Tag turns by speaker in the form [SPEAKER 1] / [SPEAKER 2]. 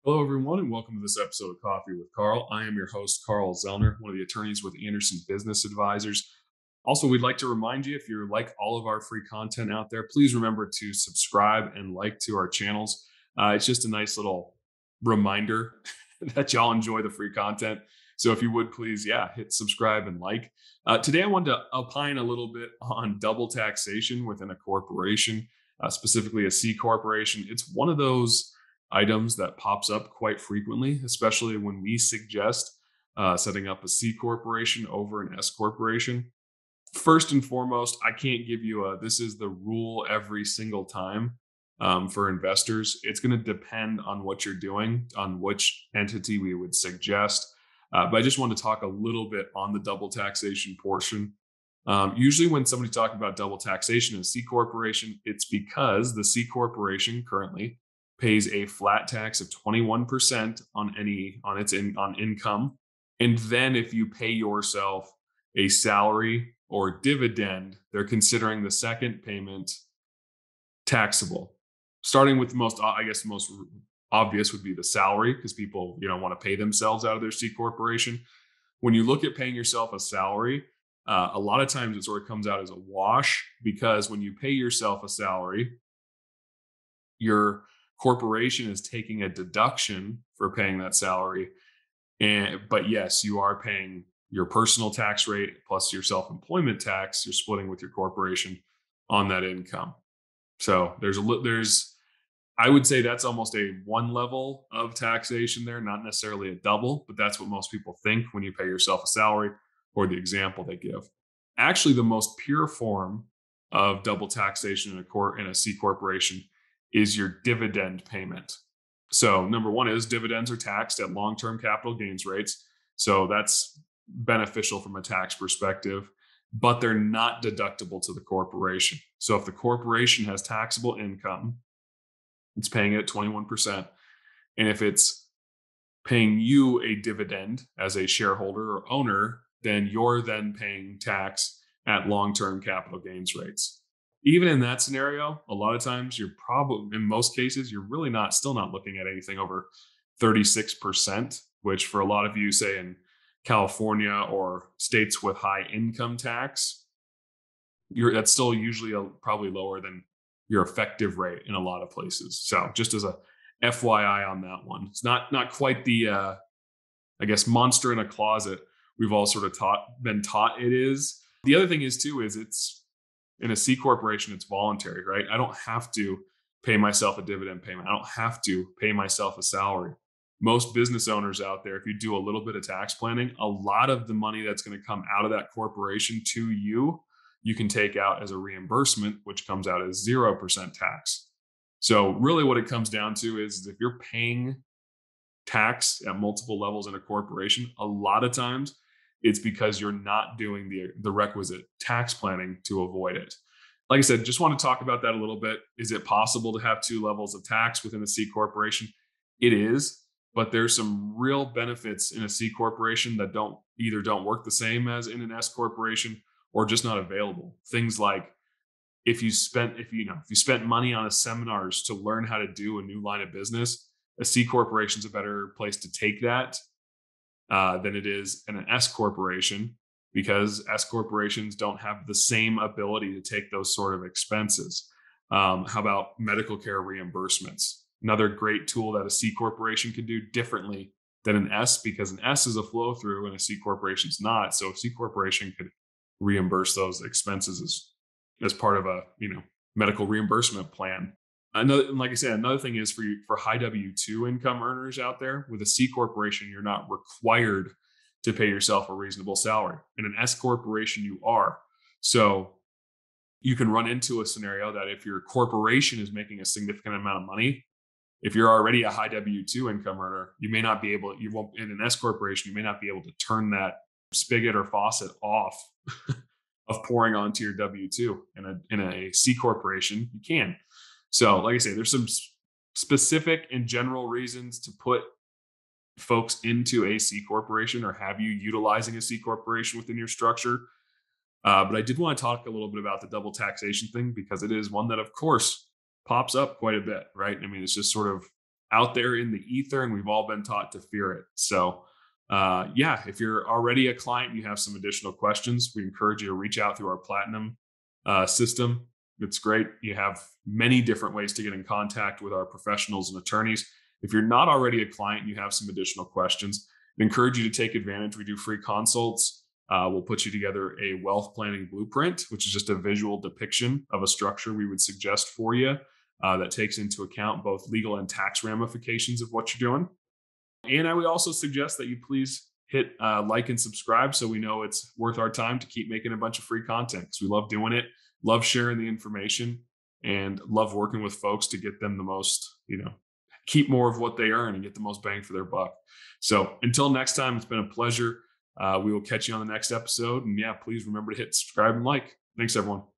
[SPEAKER 1] Hello, everyone, and welcome to this episode of Coffee with Carl. I am your host, Carl Zellner, one of the attorneys with Anderson Business Advisors. Also, we'd like to remind you if you're like all of our free content out there, please remember to subscribe and like to our channels. It's just a nice little reminder that y'all enjoy the free content. So if you would please, hit subscribe and like. Today, I wanted to opine a little bit on double taxation within a corporation, specifically a C corporation. It's one of those items that pops up quite frequently, especially when we suggest setting up a C corporation over an S corporation. First and foremost, I can't give you a this is the rule every single time for investors. It's going to depend on what you're doing, on which entity we would suggest. But I just want to talk a little bit on the double taxation portion. Usually, when somebody's talking about double taxation in a C corporation, it's because the C corporation currently pays a flat tax of 21% on income. And then if you pay yourself a salary or dividend, they're considering the second payment taxable. Starting with the most obvious would be the salary, because people, want to pay themselves out of their C corporation. When you look at paying yourself a salary, a lot of times it sort of comes out as a wash, because when you pay yourself a salary, your corporation is taking a deduction for paying that salary. But yes, you are paying your personal tax rate plus your self-employment tax. You're splitting with your corporation on that income. So there's I would say that's almost a one level of taxation there, not necessarily a double, but that's what most people think when you pay yourself a salary, or the example they give. Actually, the most pure form of double taxation in a C corporation is your dividend payment. So number one is dividends are taxed at long-term capital gains rates. So that's beneficial from a tax perspective, but they're not deductible to the corporation. So if the corporation has taxable income, it's paying it at 21%. And if it's paying you a dividend as a shareholder or owner, then you're then paying tax at long-term capital gains rates. Even in that scenario, a lot of times in most cases, you're really still not looking at anything over 36%, which for a lot of you, say in California or states with high income tax, that's still usually probably lower than your effective rate in a lot of places. So just as a FYI on that one, it's not quite the monster in a closet we've all sort of been taught it is. The other thing is too is it's in a C corporation, it's voluntary, right? I don't have to pay myself a dividend payment. I don't have to pay myself a salary. Most business owners out there, if you do a little bit of tax planning, a lot of the money that's going to come out of that corporation to you, you can take out as a reimbursement, which comes out as 0% tax. So really what it comes down to is if you're paying tax at multiple levels in a corporation, a lot of times it's because you're not doing the requisite tax planning to avoid it. Like I said, just want to talk about that a little bit. Is it possible to have two levels of tax within a C corporation? It is, but there's some real benefits in a C corporation that don't work the same as in an S corporation, or just not available. Things like if you spent money on a seminars to learn how to do a new line of business, a C corporation is a better place to take that than it is in an S corporation, because S corporations don't have the same ability to take those sort of expenses. How about medical care reimbursements? Another great tool that a C corporation can do differently than an S, because an S is a flow through and a C corporation is not. So a C corporation could reimburse those expenses as part of a medical reimbursement plan. Like I said, another thing is for high W-2 income earners out there, with a C corporation, you're not required to pay yourself a reasonable salary. In an S corporation, you are. So you can run into a scenario that if your corporation is making a significant amount of money, if you're already a high W-2 income earner, you won't, in an S corporation, you may not be able to turn that spigot or faucet off of pouring onto your W-2. In a C corporation, you can. So, like I say, there's some specific and general reasons to put folks into a C corporation or have you utilizing a C corporation within your structure. But I did want to talk a little bit about the double taxation thing, because it is one that, of course, pops up quite a bit, right? I mean, it's just sort of out there in the ether, and we've all been taught to fear it. So, yeah, if you're already a client and you have some additional questions, we encourage you to reach out through our Platinum system. It's great. You have many different ways to get in contact with our professionals and attorneys. If you're not already a client and you have some additional questions, I encourage you to take advantage. We do free consults. We'll put you together a wealth planning blueprint, which is just a visual depiction of a structure we would suggest for you that takes into account both legal and tax ramifications of what you're doing. And I would also suggest that you please hit like and subscribe so we know it's worth our time to keep making a bunch of free content, because we love doing it, love sharing the information, and love working with folks to get them the most, keep more of what they earn and get the most bang for their buck. So until next time, it's been a pleasure. We will catch you on the next episode. And yeah, please remember to hit subscribe and like. Thanks, everyone.